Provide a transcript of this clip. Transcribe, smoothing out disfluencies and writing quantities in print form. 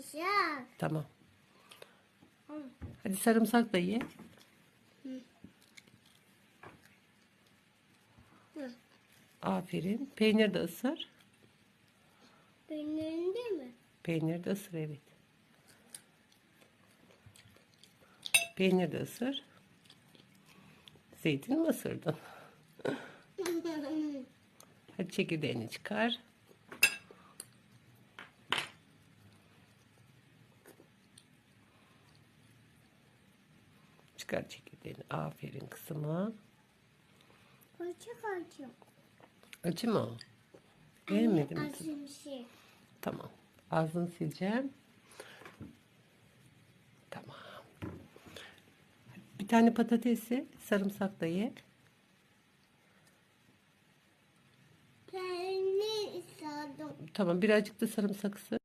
Sıcak. Tamam. Hadi sarımsak da ye. Hı. Aferin. Peynir de ısır. Benim değil mi? Peynir de ısır, evet. Peynir de ısır. Zeytin mi ısırdın? Hadi çekirdeğini çıkar. Çıkar çekirdeğini. Aferin kızıma. Çok acı. Acı mı o? Beğenmedin mi? Acı bir şey. Tamam. Ağzını sileceğim. Tamam. Bir tane patatesi sarımsak da ye. Ben ne istedim? Tamam, birazcık da sarımsak ısır.